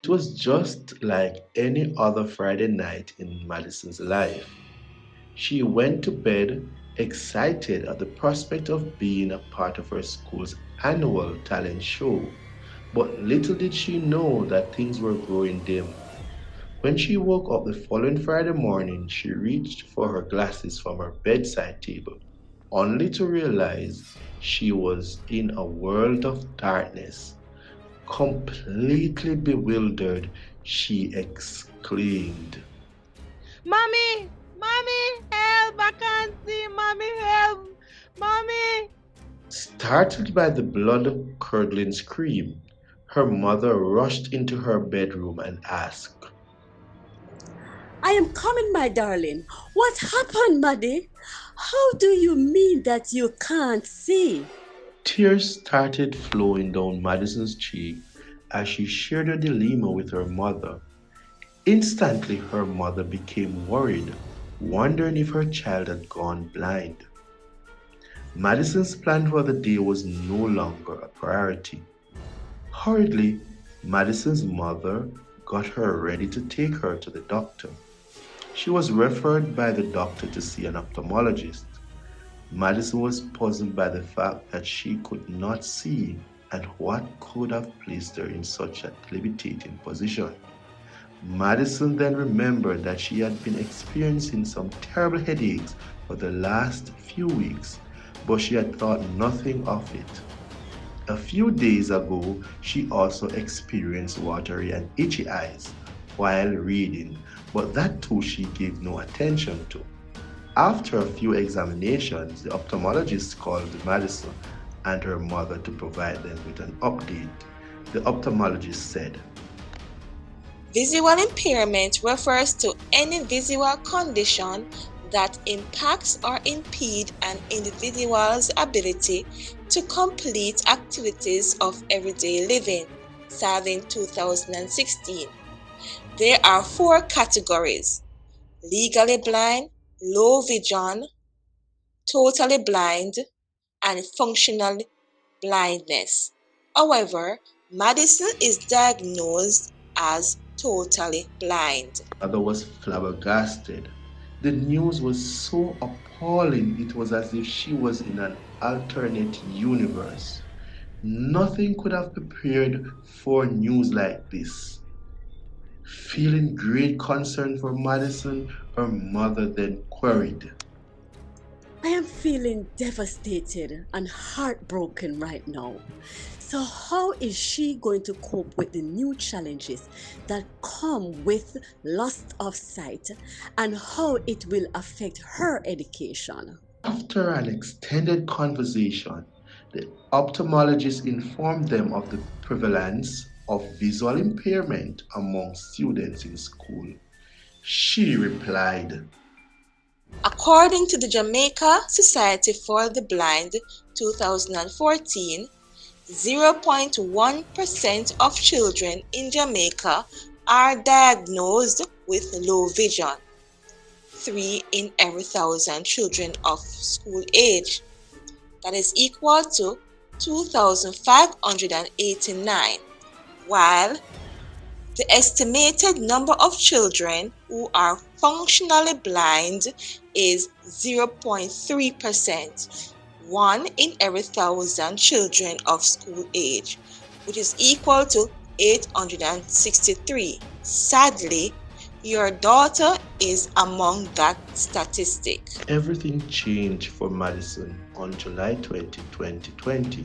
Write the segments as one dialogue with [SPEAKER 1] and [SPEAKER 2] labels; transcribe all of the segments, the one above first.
[SPEAKER 1] It was just like any other Friday night in Madison's life. She went to bed excited at the prospect of being a part of her school's annual talent show. But little did she know that things were growing dim. When she woke up the following Friday morning, she reached for her glasses from her bedside table, only to realize she was in a world of darkness. Completely bewildered, she exclaimed.
[SPEAKER 2] Mommy! Mommy! Help! I can't see! Mommy, help! Mommy!
[SPEAKER 1] Startled by the blood-curdling scream, her mother rushed into her bedroom and asked,
[SPEAKER 3] I am coming, my darling. What happened, Maddie? How do you mean that you can't see?
[SPEAKER 1] Tears started flowing down Madison's cheek as she shared her dilemma with her mother. Instantly, her mother became worried, wondering if her child had gone blind. Madison's plan for the day was no longer a priority. Hurriedly, Madison's mother got her ready to take her to the doctor. She was referred by the doctor to see an ophthalmologist. Madison was puzzled by the fact that she could not see and what could have placed her in such a debilitating position. Madison then remembered that she had been experiencing some terrible headaches for the last few weeks, but she had thought nothing of it. A few days ago, she also experienced watery and itchy eyes while reading, but that too she gave no attention to. After a few examinations, the ophthalmologist called Madison and her mother to provide them with an update. The ophthalmologist said,
[SPEAKER 4] Visual impairment refers to any visual condition that impacts or impedes an individual's ability to complete activities of everyday living, Savin 2016. There are four categories: legally blind, low vision, totally blind, and functional blindness. However, Madison is diagnosed as totally blind.
[SPEAKER 1] mother was flabbergasted. The news was so appalling it was as if she was in an alternate universe. Nothing could have prepared for news like this. Feeling great concern for Madison, her mother then queried,
[SPEAKER 3] I am feeling devastated and heartbroken right now. So, how is she going to cope with the new challenges that come with loss of sight and how it will affect her education?
[SPEAKER 1] After an extended conversation, the ophthalmologist informed them of the prevalence of visual impairment among students in school. She replied,
[SPEAKER 4] According to the Jamaica Society for the Blind 2014, 0.1% of children in Jamaica are diagnosed with low vision, 3 in every 1,000 children of school age. That is equal to 2,589, while the estimated number of children who are functionally blind is 0.3%, 1 in every 1,000 children of school age, which is equal to 863. Sadly, your daughter is among that statistic.
[SPEAKER 1] everything changed for Madison on July 20, 2020.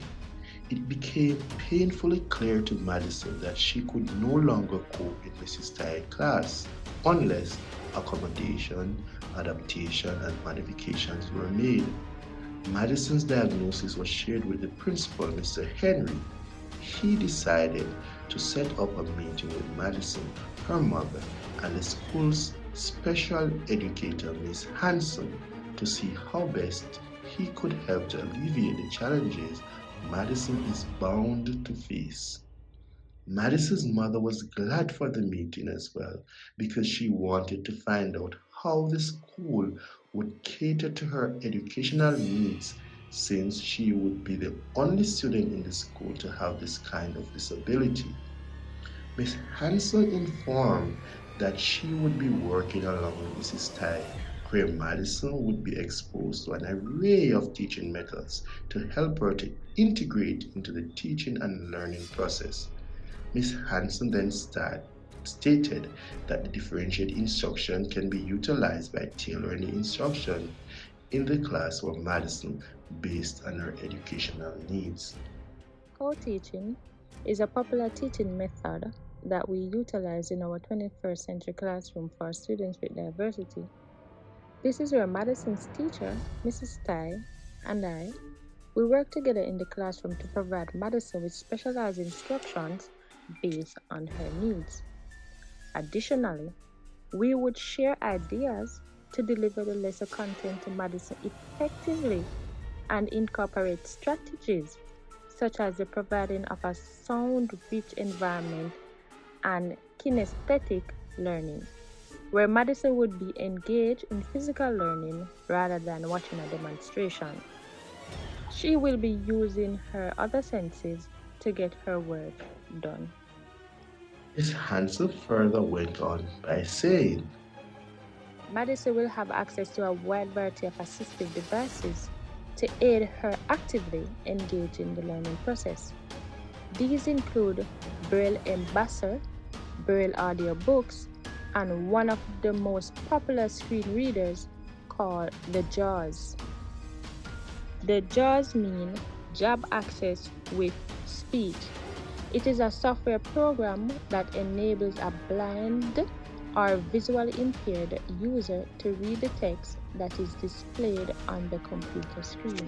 [SPEAKER 1] It became painfully clear to Madison that she could no longer cope in Mrs. Tyre's class unless accommodation, adaptation, and modifications were made. Madison's diagnosis was shared with the principal, Mr. Henry. He decided to set up a meeting with Madison, her mother, and the school's special educator, Miss Hanson, to see how best he could help to alleviate the challenges Madison is bound to face. Madison's mother was glad for the meeting as well because she wanted to find out how the school would cater to her educational needs since she would be the only student in the school to have this kind of disability. Miss Hanson informed that she would be working along with Mrs. Tai, where Madison would be exposed to an array of teaching methods to help her to integrate into the teaching and learning process. Miss Hanson then stated that the differentiated instruction can be utilized by tailoring the instruction in the class for Madison based on her educational needs.
[SPEAKER 5] Co-teaching is a popular teaching method that we utilize in our 21st century classroom for students with diversity. This is where Madison's teacher, Mrs. Tai, and I we work together in the classroom to provide Madison with specialized instructions based on her needs. Additionally, we would share ideas to deliver the lesson content to Madison effectively and incorporate strategies such as the providing of a sound rich environment and kinesthetic learning, where Madison would be engaged in physical learning rather than watching a demonstration. She will be using her other senses to get her work done.
[SPEAKER 1] Miss Hanson further went on by saying,
[SPEAKER 5] Madison will have access to a wide variety of assistive devices to aid her actively engage in the learning process. These include Braille Embasser, Braille audio books, and one of the most popular screen readers called the JAWS. The JAWS mean Job Access with Speech. It is a software program that enables a blind or visually impaired user to read the text that is displayed on the computer screen.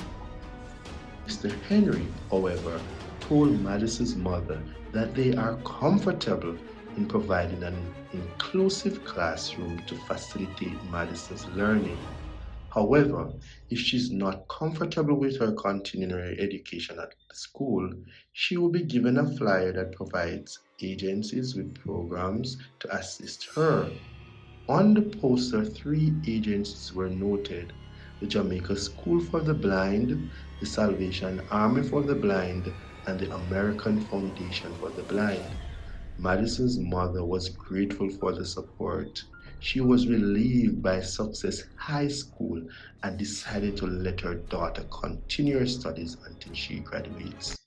[SPEAKER 1] Mr. Henry, however, told Madison's mother that they are comfortable in providing an inclusive classroom to facilitate Madison's learning. However, if she's not comfortable with her continuing her education at the school, she will be given a flyer that provides agencies with programs to assist her. On the poster, three agencies were noted: the Jamaica School for the Blind, the Salvation Army for the Blind, and the American Foundation for the Blind. Madison's mother was grateful for the support. She was relieved by Success High School and decided to let her daughter continue her studies until she graduates.